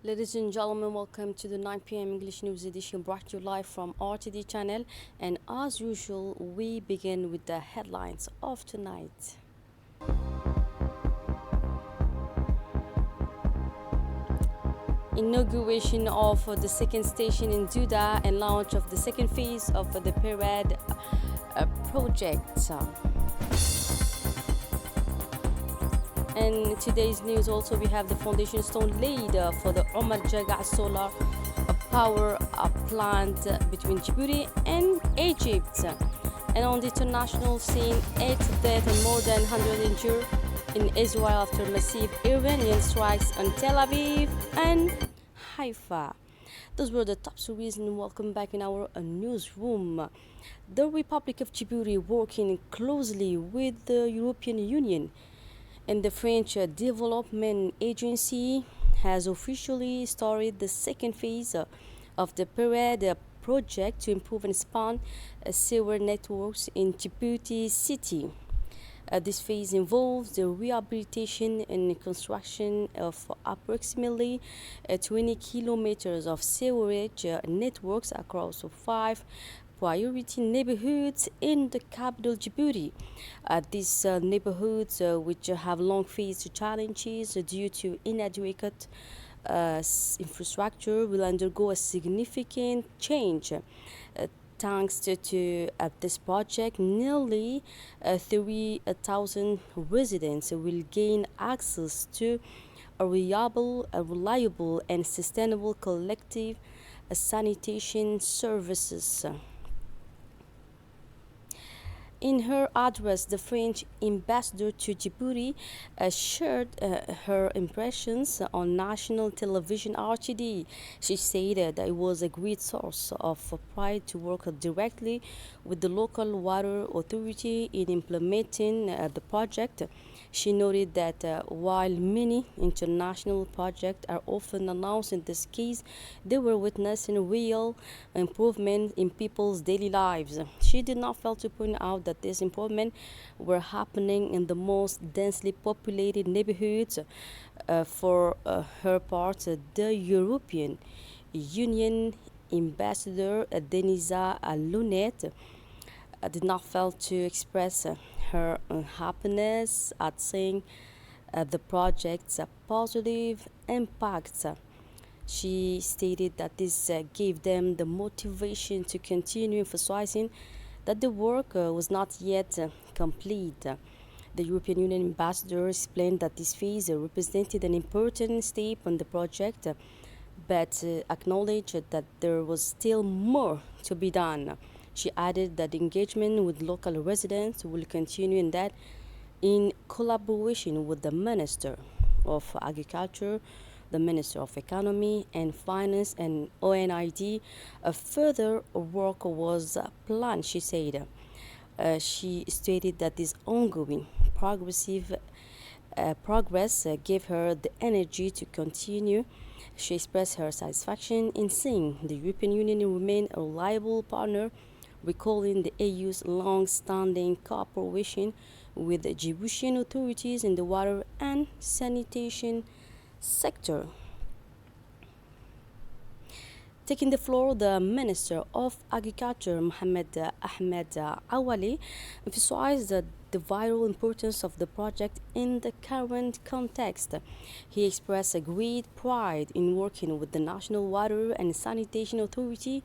Ladies and gentlemen, welcome to the 9 p.m. English News Edition brought to you live from RTD channel. And as usual, we begin with the headlines of tonight. Inauguration of the second station in Duda and launch of the second phase of the Parade project. And today's news also we have the foundation stone laid for the Omar Jaga solar power plant between Djibouti and Egypt. And on the international scene, 8 deaths and more than 100 injured in Israel after massive Iranian strikes on Tel Aviv and Haifa. Those were the top stories, and welcome back in our newsroom. The Republic of Djibouti working closely with the European Union and the French Development Agency has officially started the second phase of the Parade project to improve and expand sewer networks in Djibouti city. This phase involves the rehabilitation and construction of approximately 20 kilometers of sewerage networks across 5 priority neighborhoods in the capital Djibouti. These neighborhoods, which have long faced challenges due to inadequate infrastructure, will undergo a significant change. Thanks to this project, nearly 3,000 residents will gain access to reliable and sustainable collective sanitation services. In her address, the French ambassador to Djibouti shared her impressions on national television RTD. She said that it was a great source of pride to work directly with the local water authority in implementing the project. She noted that while many international projects are often announced, in this case, they were witnessing real improvement in people's daily lives. She did not fail to point out that these improvements were happening in the most densely populated neighborhoods. For her part, the European Union Ambassador Denisa Lunet did not fail to express her unhappiness at seeing the project's positive impacts. She stated that this gave them the motivation to continue emphasizing that the work was not yet complete. The European Union ambassador explained that this phase represented an important step on the project, but acknowledged that there was still more to be done. She added that engagement with local residents will continue and that in collaboration with the Minister of Agriculture, the Minister of Economy and Finance, and ONID, a further work was planned, she said. She stated that this ongoing progress gave her the energy to continue. She expressed her satisfaction in seeing the European Union remain a reliable partner, recalling the EU's long-standing cooperation with the Djiboutian authorities in the water and sanitation sector. Taking the floor, the Minister of Agriculture, Mohamed Ahmed Awali, emphasized the vital importance of the project in the current context. He expressed a great pride in working with the National Water and Sanitation Authority,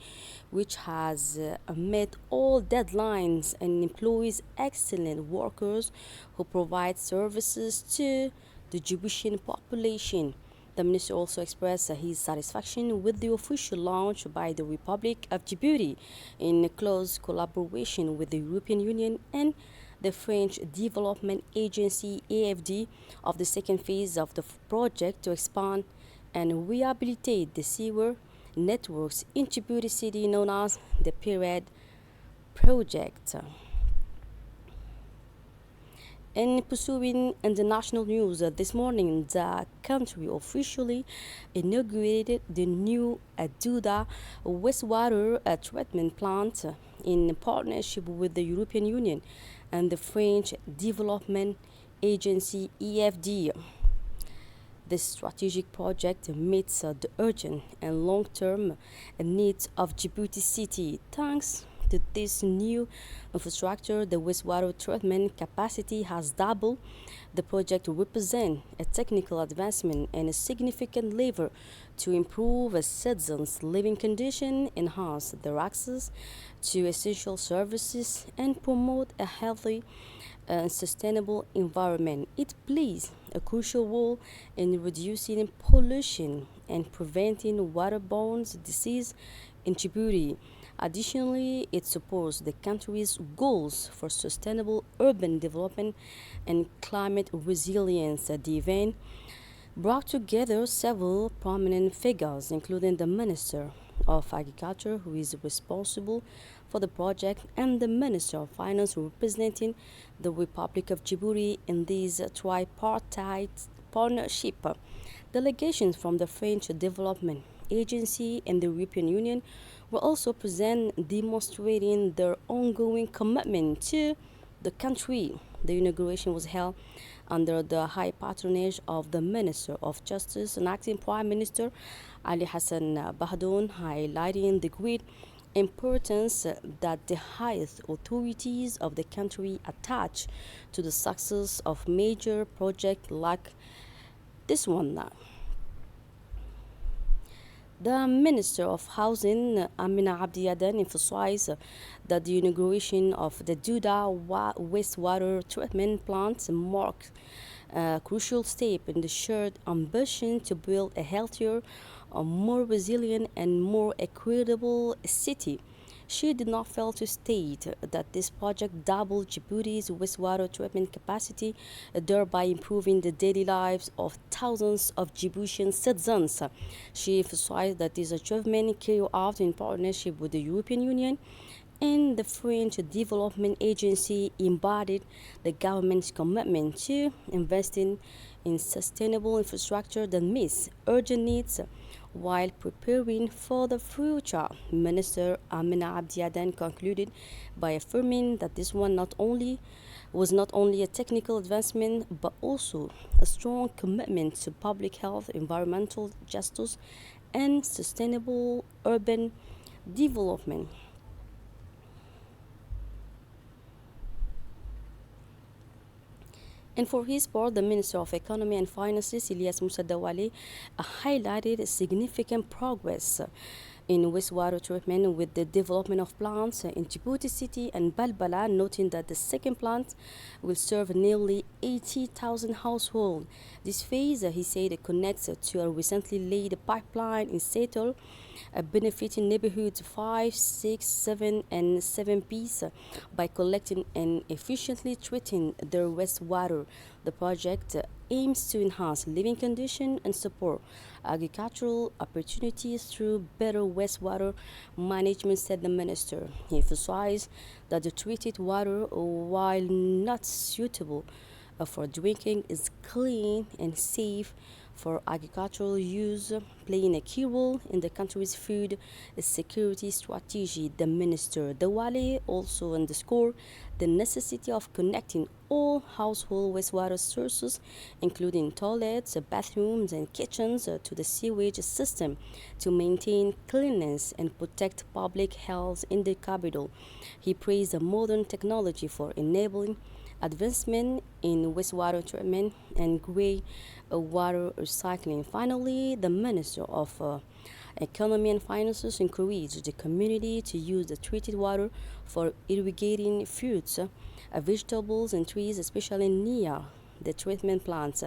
which has met all deadlines and employs excellent workers who provide services to the Djiboutian population. The minister also expressed his satisfaction with the official launch by the Republic of Djibouti in close collaboration with the European Union and the French Development Agency AFD of the second phase of the project to expand and rehabilitate the sewer networks in Djibouti city known as the Parade project. In pursuing international news, this morning the country officially inaugurated the new Duda wastewater treatment plant in partnership with the European Union and the French Development Agency EFD. This strategic project meets the urgent and long-term needs of Djibouti City. Thanks to this new infrastructure, the wastewater treatment capacity has doubled. The project represents a technical advancement and a significant lever to improve a citizens' living conditions, enhance their access to essential services, and promote a healthy and sustainable environment. It plays a crucial role in reducing pollution and preventing waterborne disease in Djibouti. Additionally, it supports the country's goals for sustainable urban development and climate resilience. The event brought together several prominent figures, including the Minister of Agriculture, who is responsible for the project, and the Minister of Finance, representing the Republic of Djibouti in this tripartite partnership. Delegations from the French Development Agency and the European Union were also present, demonstrating their ongoing commitment to the country. The inauguration was held under the high patronage of the Minister of Justice and acting Prime Minister Ali Hassan Bahdoun, highlighting the great importance that the highest authorities of the country attach to the success of major projects like this one. The Minister of Housing, Amina Abdiyadan, emphasized that the inauguration of the Duda wastewater treatment plant marks a crucial step in the shared ambition to build a healthier, more resilient, and more equitable city. She did not fail to state that this project doubled Djibouti's wastewater treatment capacity, thereby improving the daily lives of thousands of Djiboutian citizens. She emphasized that this achievement carried out in partnership with the European Union and the French Development Agency embodied the government's commitment to investing in sustainable infrastructure that meets urgent needs while preparing for the future. Minister Amina Abdiadan concluded by affirming that this one not only was not only a technical advancement but also a strong commitment to public health, environmental justice, and sustainable urban development. And for his part, the Minister of Economy and Finances, Ilyas Moussa Dawale, highlighted significant progress in wastewater treatment with the development of plants in Djibouti City and Balbala, noting that the second plant will serve nearly 80,000 households. This phase, he said, connects to a recently laid pipeline in Seattle, benefiting neighborhoods 5, 6, 7, and 7Ps by collecting and efficiently treating their wastewater. The project aims to enhance living conditions and support agricultural opportunities through better wastewater management, said the minister. He emphasized that the treated water, while not suitable for drinking, is clean and safe for agricultural use, playing a key role in the country's food security strategy. The minister Dawale also underscored the necessity of connecting all household wastewater sources, including toilets, bathrooms, and kitchens, to the sewage system to maintain cleanliness and protect public health in the capital. He praised the modern technology for enabling advancement in wastewater treatment and grey water recycling. Finally, the Minister of Economy and Finances encouraged the community to use the treated water for irrigating fruits, vegetables, and trees, especially near the treatment plants.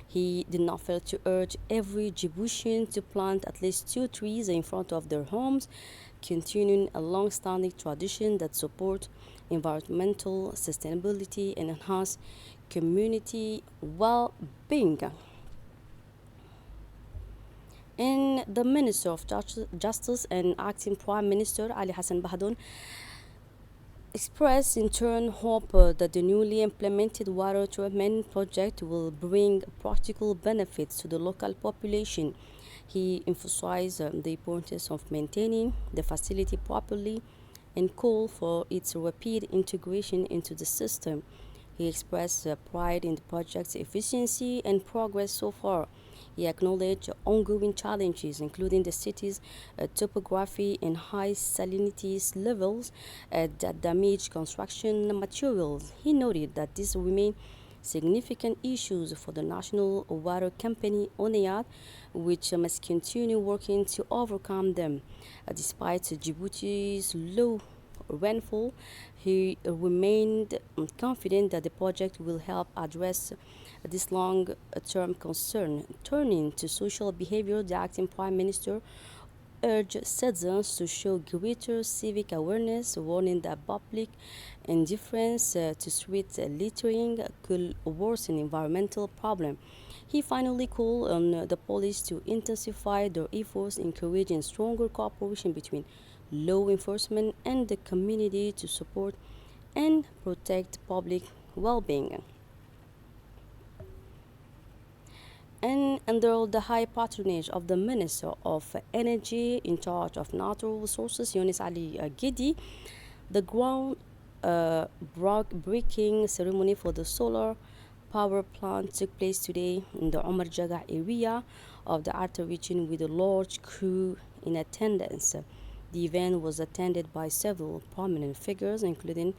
He did not fail to urge every Djiboutian to plant at least 2 trees in front of their homes, continuing a long-standing tradition that supports environmental sustainability and enhance community well-being. And the Minister of Justice and acting Prime Minister Ali Hassan Bahdoun expressed in turn hope that the newly implemented water treatment project will bring practical benefits to the local population. He emphasized the importance of maintaining the facility properly and called for its rapid integration into the system. He expressed pride in the project's efficiency and progress so far. He acknowledged ongoing challenges, including the city's topography and high salinity levels that damage construction materials. He noted that these remain significant issues for the national water company ONEAD, which must continue working to overcome them. Despite Djibouti's low rainfall, he remained confident that the project will help address this long term concern. Turning to social behavior, the acting prime minister urged citizens to show greater civic awareness, warning that public indifference to street littering could worsen environmental problems. He finally called on the police to intensify their efforts, encouraging stronger cooperation between law enforcement and the community to support and protect public well-being. And under the high patronage of the Minister of Energy in charge of natural resources, Yunis Ali Gidi, the ground breaking ceremony for the solar power plant took place today in the Omar Jaga area of the Arta region with a large crew in attendance. The event was attended by several prominent figures, including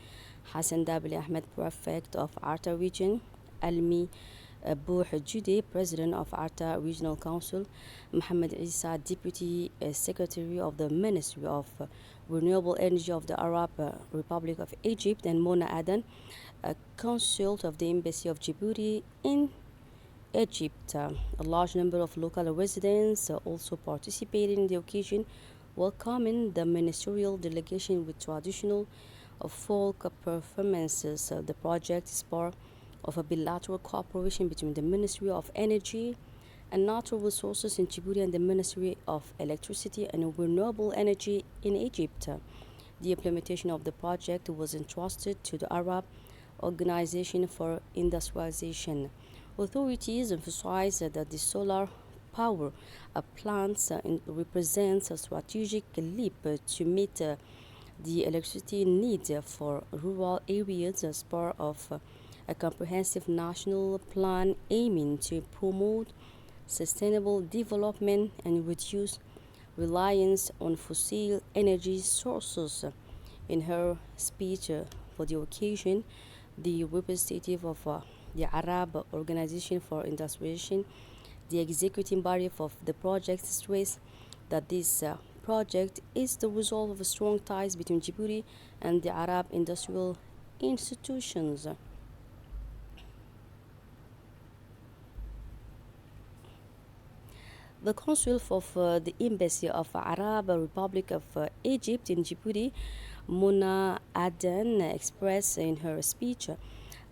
Hassan Dabili Ahmed, prefect of Arta region, Almi Abu Jude, president of Arta Regional Council, Mohammed Isa, deputy secretary of the Ministry of Renewable Energy of the Arab Republic of Egypt, and Mona Adan, a consul of the Embassy of Djibouti in Egypt. A large number of local residents also participated in the occasion, welcoming the ministerial delegation with traditional folk performances. The project is part of a bilateral cooperation between the Ministry of Energy and Natural Resources in Djibouti and the Ministry of Electricity and Renewable Energy in Egypt. The implementation of the project was entrusted to the Arab Organization for Industrialization. Authorities emphasize that the solar power plants represents a strategic leap to meet the electricity needs for rural areas as part of a comprehensive national plan aiming to promote sustainable development and reduce reliance on fossil energy sources. In her speech for the occasion, the representative of the Arab Organization for Industrialization, the executive body of the project, stressed that this project is the result of strong ties between Djibouti and the Arab industrial institutions. The consul of the Embassy of Arab Republic of Egypt in Djibouti, Mona Aden, expressed in her speech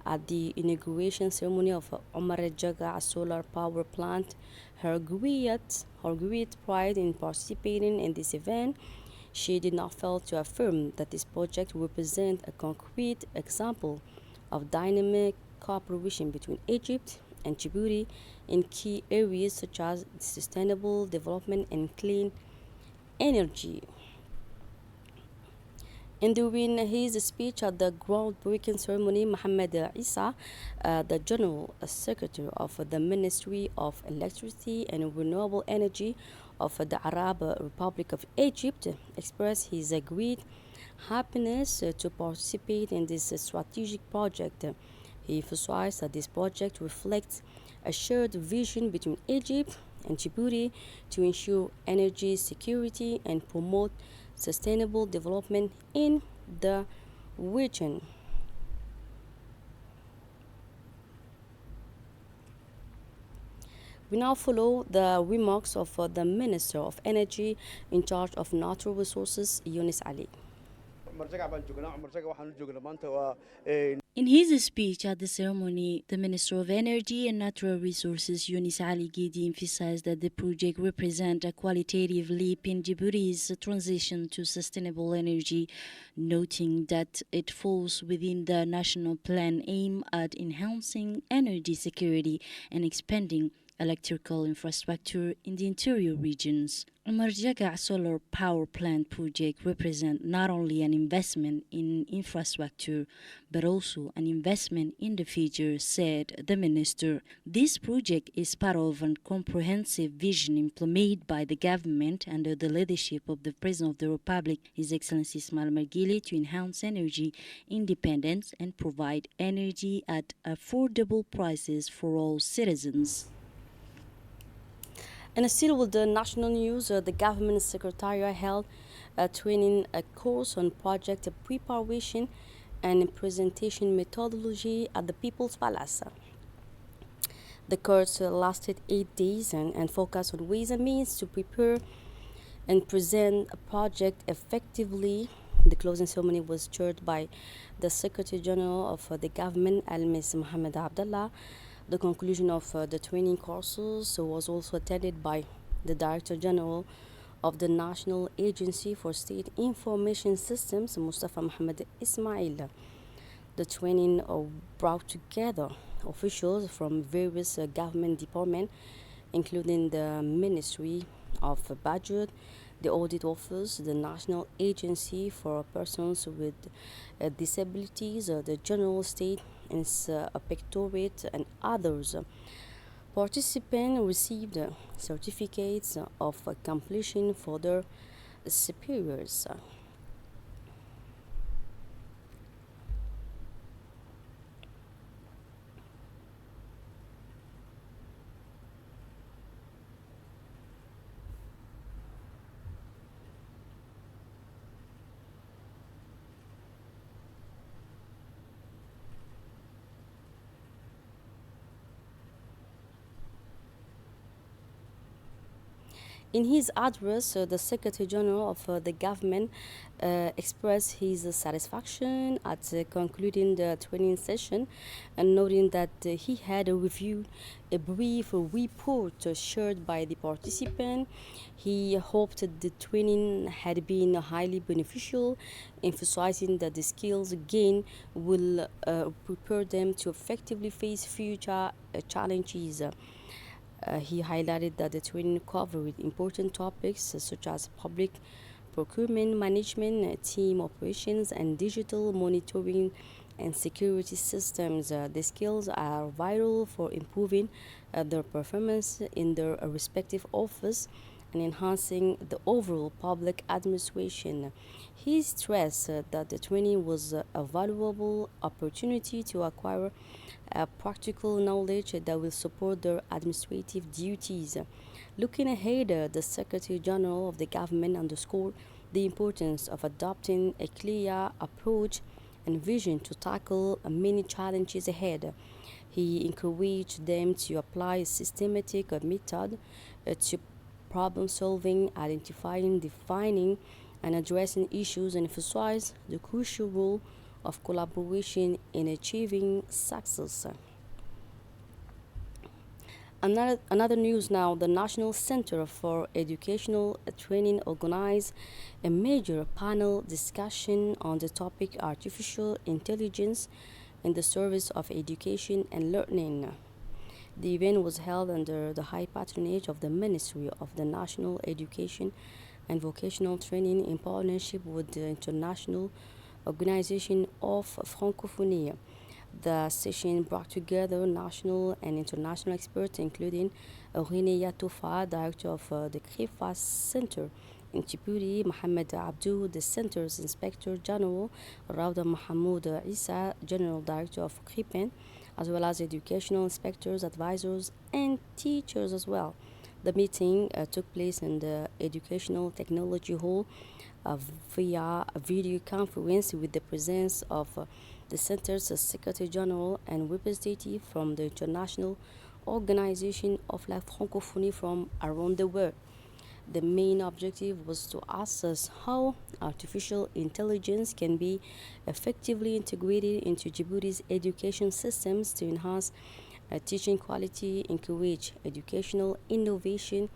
at the inauguration ceremony of Omar Jaga solar power plant her great pride in participating in this event. She did not fail to affirm that this project represents a concrete example of dynamic cooperation between Egypt and Djibouti in key areas such as sustainable development and clean energy. And during his speech at the groundbreaking ceremony, Mohammed Isa, the General Secretary of the Ministry of Electricity and Renewable Energy of the Arab Republic of Egypt, expressed his great happiness to participate in this strategic project. He emphasized that this project reflects a shared vision between Egypt and Djibouti to ensure energy security and promote sustainable development in the region. We now follow the remarks of the Minister of Energy in charge of Natural Resources, Yunis Ali. In his speech at the ceremony, the Minister of Energy and Natural Resources, Yunis Ali Gidi, emphasized that the project represents a qualitative leap in Djibouti's transition to sustainable energy, noting that it falls within the national plan aimed at enhancing energy security and expanding electrical infrastructure in the interior regions. Umarjaga Solar Power Plant project represents not only an investment in infrastructure but also an investment in the future, said the minister. This project is part of a comprehensive vision implemented by the government under the leadership of the President of the Republic, His Excellency Ismail Margili, to enhance energy independence and provide energy at affordable prices for all citizens. And still with the national news, the government secretariat held a training course on project preparation and presentation methodology at the People's Palace. The course lasted 8 days and focused on ways and means to prepare and present a project effectively. The closing ceremony was chaired by the Secretary General of the government, Al-Ms. Mohammed Abdullah. The conclusion of the training courses was also attended by the Director General of the National Agency for State Information Systems, Mustafa Mohammed Ismail. The training brought together officials from various government departments, including the Ministry of Budget, the Audit Office, the National Agency for Persons with Disabilities, the General State Inspectorate, and others. Participants received certificates of completion for their superiors. In his address, the Secretary General of the government expressed his satisfaction at concluding the training session and noting that he had reviewed a brief report shared by the participant. He hoped the training had been highly beneficial, emphasizing that the skills gained will prepare them to effectively face future challenges. He highlighted that the training covered important topics such as public procurement management, team operations, and digital monitoring and security systems. The skills are vital for improving their performance in their respective office and enhancing the overall public administration. He stressed that the training was a valuable opportunity to acquire practical knowledge that will support their administrative duties. Looking ahead, the Secretary General of the government underscored the importance of adopting a clear approach and vision to tackle many challenges ahead. He encouraged them to apply a systematic method to problem solving, identifying, defining, and addressing issues, and emphasized the crucial role of collaboration in achieving success. Another news now, the National Center for Educational Training organized a major panel discussion on the topic artificial intelligence in the service of education and learning. The event was held under the high patronage of the Ministry of the National Education and Vocational Training in partnership with the International Organization of Francophonie. The session brought together national and international experts, including Ghiniya Toufa, director of the Krifa Center in Djibouti, Mohamed Abdou, the center's inspector general, Rauda Mahmoud Isa, general director of Kripen, as well as educational inspectors, advisors, and teachers as well. The meeting took place in the Educational Technology Hall via a video conference with the presence of the Center's Secretary General and representative from the International Organization of La Francophonie from around the world. The main objective was to assess how artificial intelligence can be effectively integrated into Djibouti's education systems to enhance teaching quality, encourage educational innovation,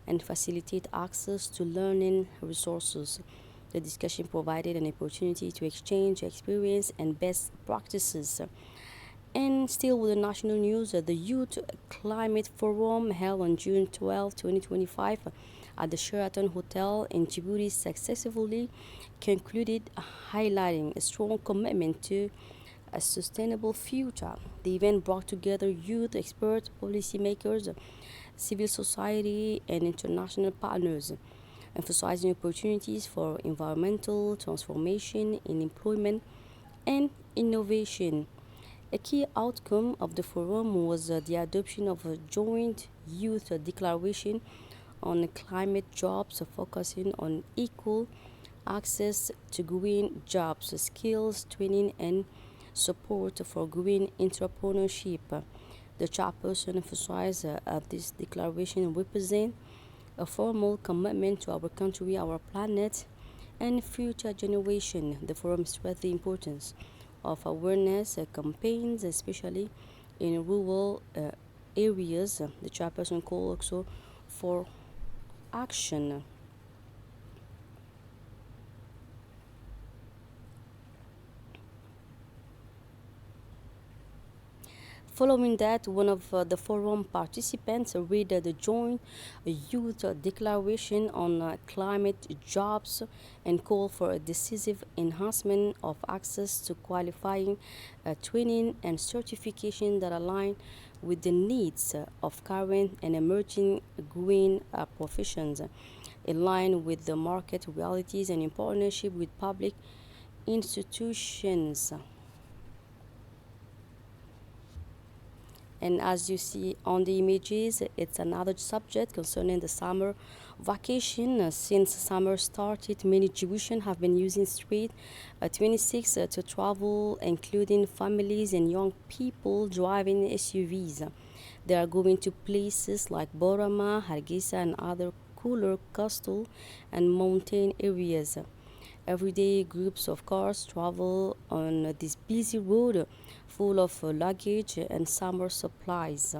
and facilitate access to learning resources. The discussion provided an opportunity to exchange experience and best practices. And still with the national news, the Youth Climate Forum held on June 12, 2025 at the Sheraton Hotel in Djibouti successfully concluded, highlighting a strong commitment to a sustainable future. The event brought together youth experts, policymakers, civil society, and international partners, emphasizing opportunities for environmental transformation in employment and innovation. A key outcome of the forum was the adoption of a joint youth declaration on climate jobs, focusing on equal access to green jobs, skills training, and support for green entrepreneurship. The chairperson emphasized this declaration represents a formal commitment to our country, our planet, and future generations. The forum stressed the importance of awareness campaigns, especially in rural areas. The chairperson called also for action. Following that, one of the forum participants read the joint youth declaration on climate jobs and called for a decisive enhancement of access to qualifying training and certification that align with the needs of current and emerging green professions, in line with the market realities and in partnership with public institutions. And as you see on the images, it's another subject concerning the summer vacation. Since summer started, many Djiboutians have been using street 26 to travel, including families and young people driving SUVs. They are going to places like Borama, Hargeisa, and other cooler coastal and mountain areas. Everyday groups of cars travel on this busy road full of luggage and summer supplies.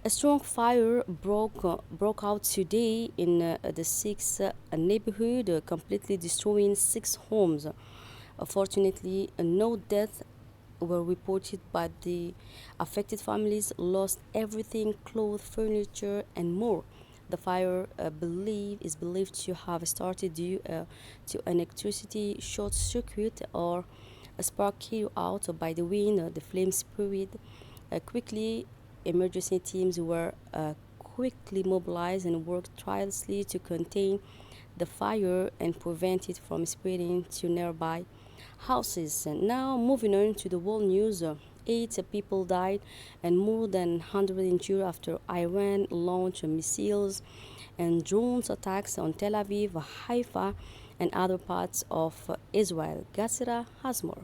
A strong fire broke out today in the 6th neighborhood, completely destroying 6 homes. Fortunately, no deaths were reported, but the affected families lost everything: clothes, furniture, and more. The fire is believed to have started due to an electricity short circuit or a spark carried out by the wind. The flames spread quickly. Emergency teams were quickly mobilized and worked tirelessly to contain the fire and prevent it from spreading to nearby houses. And now, moving on to the world news. 8 people died and more than 100 injured after Iran launched missiles and drones attacks on Tel Aviv, Haifa, and other parts of Israel. Gassira has more.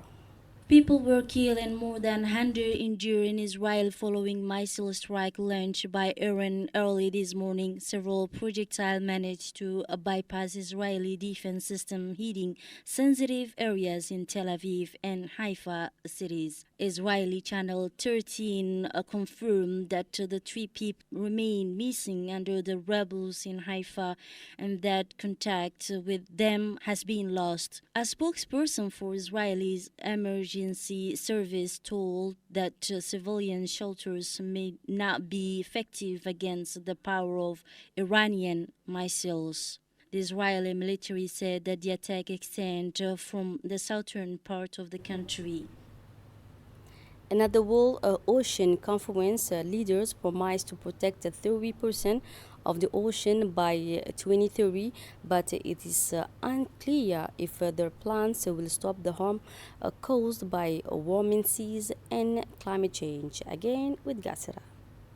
People were killed and more than 100 injured in Israel following missile strike launched by Iran early this morning. Several projectiles managed to bypass Israeli defense system, hitting sensitive areas in Tel Aviv and Haifa cities. Israeli Channel 13 confirmed that the 3 people remain missing under the rebels in Haifa and that contact with them has been lost. A spokesperson for Israel's emergency service told that civilian shelters may not be effective against the power of Iranian missiles. The Israeli military said that the attack extended from the southern part of the country. And at the World Ocean Conference, leaders promised to protect 30% of the ocean by 2030, but it is unclear if their plans will stop the harm caused by warming seas and climate change. Again with Gassera.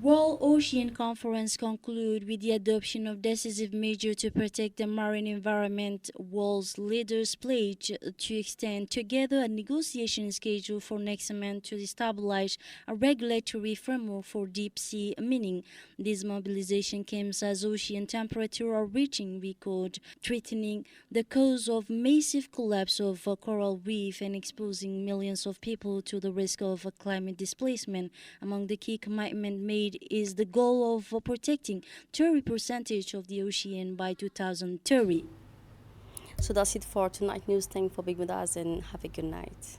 World Ocean Conference conclude with the adoption of decisive measures to protect the marine environment. World leaders pledge to extend together a negotiation schedule for next month to establish a regulatory framework for deep sea mining. This mobilization comes as ocean temperatures are reaching record, threatening the cause of massive collapse of coral reef and exposing millions of people to the risk of climate displacement. Among the key commitments made is the goal of protecting 30% of the ocean by 2030. So that's it for tonight news. Thank you for being with us and have a good night.